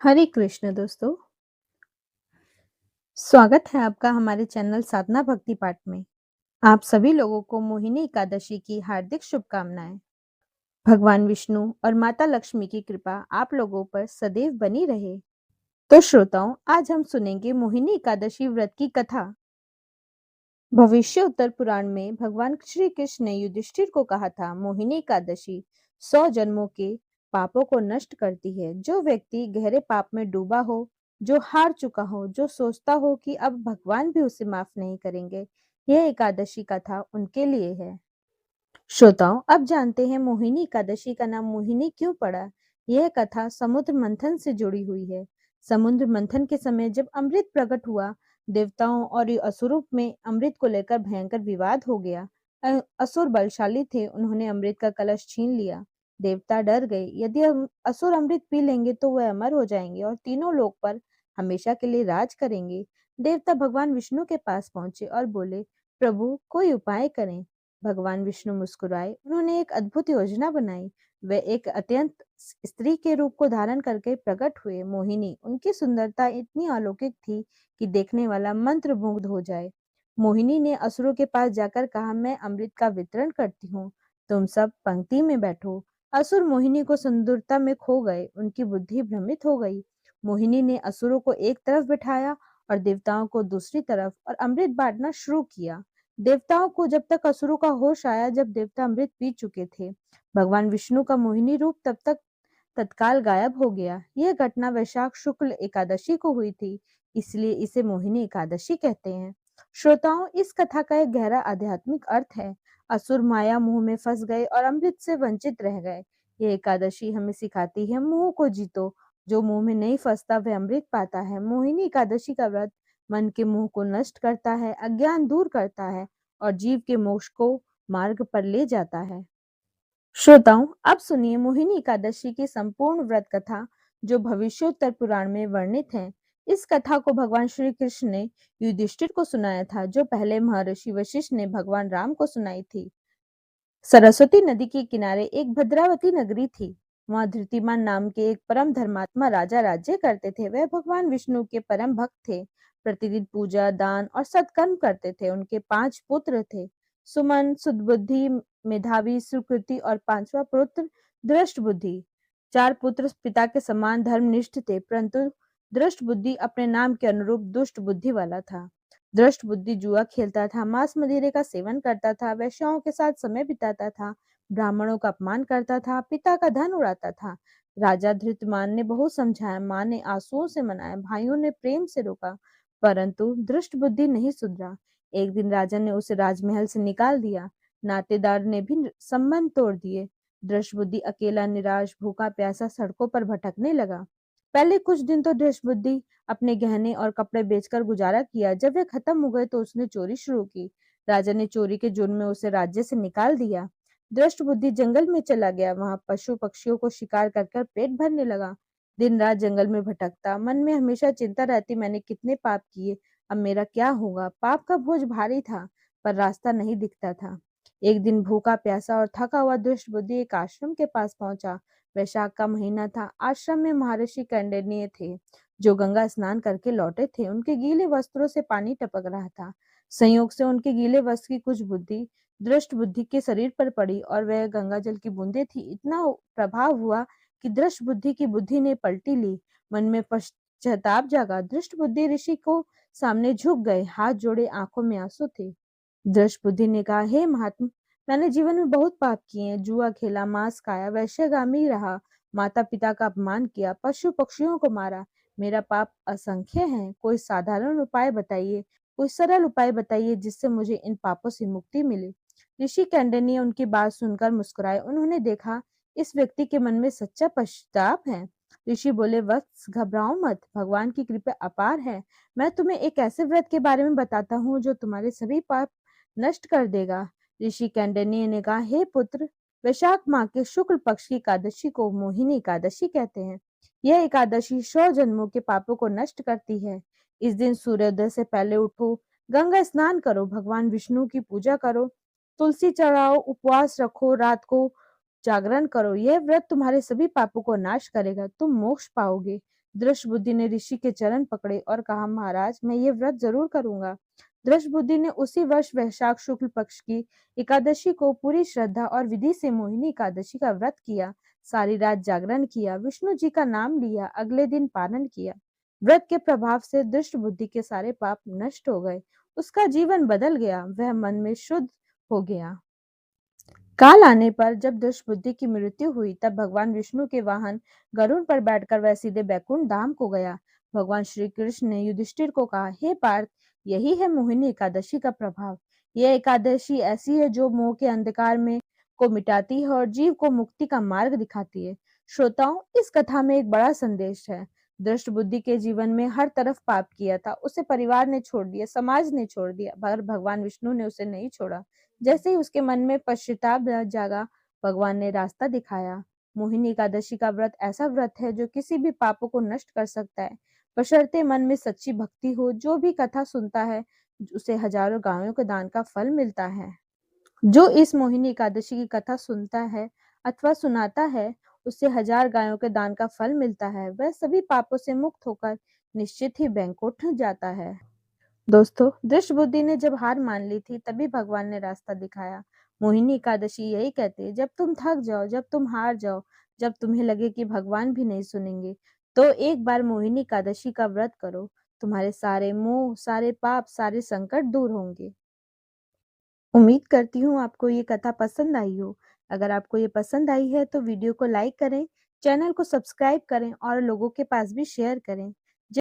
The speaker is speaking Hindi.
हरे कृष्ण दोस्तों। स्वागत है आपका हमारे चैनल साधना भक्ति पाठ में। आप सभी लोगों को मोहिनी एकादशी की हार्दिक शुभकामनाएं। भगवान विष्णु और माता लक्ष्मी की कृपा आप लोगों पर सदैव बनी रहे। तो श्रोताओं, आज हम सुनेंगे मोहिनी एकादशी व्रत की कथा। भविष्य उत्तर पुराण में भगवान श्री कृष्ण ने युधिष्ठिर को कहा था, मोहिनी एकादशी 100 जन्मों के पापों को नष्ट करती है। जो व्यक्ति गहरे पाप में डूबा हो, जो हार चुका हो, जो सोचता हो कि अब भगवान भी उसे माफ नहीं करेंगे, यह एकादशी कथा उनके लिए है। श्रोताओं, अब जानते हैं मोहिनी एकादशी का नाम मोहिनी क्यों पड़ा। यह कथा समुद्र मंथन से जुड़ी हुई है। समुद्र मंथन के समय जब अमृत प्रकट हुआ, देवताओं और असुरों में अमृत को लेकर भयंकर विवाद हो गया। असुर बलशाली थे, उन्होंने अमृत का कलश छीन लिया। देवता डर गए, यदि असुर अमृत पी लेंगे तो वह अमर हो जाएंगे और तीनों लोक पर हमेशा के लिए राज करेंगे। देवता भगवान विष्णु के पास पहुंचे और बोले, प्रभु कोई उपाय करें। भगवान विष्णु मुस्कुराए, उन्होंने एक अद्भुत योजना बनाई। वे एक अत्यंत स्त्री के रूप को धारण करके प्रकट हुए। मोहिनी, उनकी सुंदरता इतनी अलौकिक थी कि देखने वाला मंत्रमुग्ध हो जाए। मोहिनी ने असुरों के पास जाकर कहा, मैं अमृत का वितरण करती हूँ, तुम सब पंक्ति में बैठो। असुर मोहिनी को सुंदरता में खो गए, उनकी बुद्धि भ्रमित हो गई। मोहिनी ने असुरों को एक तरफ बिठाया और देवताओं को दूसरी तरफ, और अमृत बांटना शुरू किया। देवताओं को जब तक असुरों का होश आया, जब देवता अमृत पी चुके थे। भगवान विष्णु का मोहिनी रूप तब तक तत्काल गायब हो गया। यह घटना वैशाख शुक्ल एकादशी को हुई थी, इसलिए इसे मोहिनी एकादशी कहते हैं। श्रोताओं, इस कथा का एक गहरा आध्यात्मिक अर्थ है। असुर माया मोह में फंस गए और अमृत से वंचित रह गए। यह एकादशी हमें सिखाती है, मोह को जीतो। जो मोह में नहीं फंसता वह अमृत पाता है। मोहिनी एकादशी का व्रत मन के मोह को नष्ट करता है, अज्ञान दूर करता है और जीव के मोक्ष को मार्ग पर ले जाता है। श्रोताओं, अब सुनिए मोहिनी एकादशी की संपूर्ण व्रत कथा, जो भविष्योत्तर पुराण में वर्णित है। इस कथा को भगवान श्री कृष्ण ने युधिष्ठिर को सुनाया था, जो पहले महर्षि वशिष्ठ ने भगवान राम को सुनाई थी। सरस्वती नदी के किनारे एक भद्रावती नगरी थी। वहां धृतिमान नाम के एक परम धर्मात्मा राजा राज्य करते थे। वह भगवान विष्णु के परम भक्त थे, प्रतिदिन पूजा, दान और सत्कर्म करते थे। उनके 5 पुत्र थे, सुमन, सुदबुद्धि, मेधावी, सुकृति और पांचवा पुत्र दृष्ट बुद्धि। 4 पुत्र पिता के समान धर्मनिष्ठ थे, परंतु दृष्ट बुद्धि अपने नाम के अनुरूप दुष्ट बुद्धि वाला था। दृष्ट बुद्धि जुआ खेलता था, मांस मदिरे का सेवन करता था, वेश्याओं के साथ समय बिताता था, ब्राह्मणों का अपमान करता था, पिता का धन उड़ाता था। राजा धृतमान ने बहुत समझाया, माँ ने आंसुओं से मनाया, भाइयों ने प्रेम से रोका, परंतु दृष्ट बुद्धि नहीं सुधरा। एक दिन राजा ने उसे राजमहल से निकाल दिया। नातेदार ने भी संबंध तोड़ दिए। दृष्ट बुद्धि अकेला, निराश, भूखा प्यासा सड़कों पर भटकने लगा। पहले कुछ दिन तो दृष्ट बुद्धि अपने गहने और कपड़े बेचकर गुजारा किया। जब वे खत्म हो गए तो उसने चोरी शुरू की। राजा ने चोरी के जुर्म में उसे राज्य से निकाल दिया। दृष्ट बुद्धि जंगल में चला गया, वहां पशु पक्षियों को शिकार कर कर पेट भरने लगा। दिन रात जंगल में भटकता, मन में हमेशा चिंता रहती, मैंने कितने पाप किए, अब मेरा क्या होगा। पाप का बोझ भारी था, पर रास्ता नहीं दिखता था। एक दिन भूखा प्यासा और थका हुआ दृष्ट बुद्धि एक आश्रम के पास पहुंचा। वैशाख का महीना था। आश्रम में महर्षि कंडनीय थे, जो गंगा स्नान करके लौटे थे। उनके गीले वस्त्रों से पानी टपक रहा था। संयोग से उनके गीले वस्त्र की कुछ बुद्धि दृष्ट बुद्धि के शरीर पर पड़ी और वह गंगा जल की बूंदें थी। इतना प्रभाव हुआ कि दृष्ट बुद्धि की बुद्धि ने पलटी ली। मन में पश्चाताप जागा। दृष्ट बुद्धि ऋषि को सामने झुक गए, हाथ जोड़े, आंखों में आंसू थे। दृष्ट बुद्धि ने कहा, हे महात्मा, मैंने जीवन में बहुत पाप किए हैं। जुआ खेला, मांस खाया, वैश्यगामी रहा, माता पिता का अपमान किया, पशु पक्षियों को मारा। मेरा पाप असंख्य है। कोई साधारण उपाय बताइए, कोई सरल उपाय बताइए जिससे मुझे इन पापों से मुक्ति मिले। ऋषि कैंडनी उनकी बात सुनकर मुस्कुराए। उन्होंने देखा इस व्यक्ति के मन में सच्चा पश्चाताप है। ऋषि बोले, वत्स, घबराओ मत, भगवान की कृपा अपार है। मैं तुम्हें एक ऐसे व्रत के बारे में बताता हूँ जो तुम्हारे सभी पाप नष्ट कर देगा। ऋषि कैंडनी ने कहा, हे पुत्र, वैशाख माह के शुक्ल पक्ष की एकादशी को मोहिनी एकादशी कहते हैं। यह एकादशी 100 जन्मों के पापों को नष्ट करती है। इस दिन सूर्योदय से पहले उठो, गंगा स्नान करो, भगवान विष्णु की पूजा करो, तुलसी चढ़ाओ, उपवास रखो, रात को जागरण करो। यह व्रत तुम्हारे सभी पापों को नाश करेगा, तुम मोक्ष पाओगे। दृष्टबुद्धि ने ऋषि के चरण पकड़े और कहा, महाराज, मैं ये व्रत जरूर करूंगा। दृष्टबुद्धि ने उसी वर्ष वैशाख शुक्ल पक्ष की एकादशी को पूरी श्रद्धा और विधि से मोहिनी एकादशी का व्रत किया। सारी रात जागरण किया, विष्णु जी का नाम लिया, अगले दिन पारण किया। व्रत के प्रभाव से दृष्टबुद्धि के सारे पाप नष्ट हो गए। उसका जीवन बदल गया, वह मन में शुद्ध हो गया। काल आने पर जब दुष्टबुद्धि की मृत्यु हुई, तब भगवान विष्णु के वाहन गरुड़ पर बैठकर वह सीधे बैकुंठ धाम को गया। भगवान श्री कृष्ण ने युधिष्ठिर को कहा, हे पार्थ, यही है मोहिनी एकादशी का प्रभाव। यह एकादशी ऐसी है जो मोह के अंधकार में को मिटाती है और जीव को मुक्ति का मार्ग दिखाती है। श्रोताओं, इस कथा में एक बड़ा संदेश है। दृष्ट बुद्धि के जीवन में हर तरफ पाप किया था, उसे परिवार ने छोड़ दिया, समाज ने छोड़ दिया, पर भगवान विष्णु ने उसे नहीं छोड़ा। जैसे ही उसके मन में पश्चाताप जागा, भगवान ने रास्ता दिखाया। मोहिनी एकादशी का व्रत ऐसा व्रत है जो किसी भी पापों को नष्ट कर सकता है, बशर्ते मन में सच्ची भक्ति हो। जो भी कथा सुनता है, उसे हजारों गायों के दान का फल मिलता है। जो इस मोहिनी एकादशी की कथा सुनता है अथवा सुनाता है, उसे 1000 गायों के दान का फल मिलता है। वह सभी पापों से मुक्त होकर निश्चित ही बैंकुंठ जाता है। दोस्तों, दृष्ट बुद्धि ने जब हार मान ली थी, तभी भगवान ने रास्ता दिखाया। मोहिनी एकादशी यही कहती है, जब तुम थक जाओ, जब तुम हार जाओ, जब तुम्हें लगे कि भगवान भी नहीं सुनेंगे, तो एक बार मोहिनी एकादशी का व्रत करो। तुम्हारे सारे मोह, सारे पाप, सारे संकट दूर होंगे। उम्मीद करती हूँ आपको ये कथा पसंद आई हो। अगर आपको ये पसंद आई है तो वीडियो को लाइक करें, चैनल को सब्सक्राइब करें और लोगों के पास भी शेयर करें।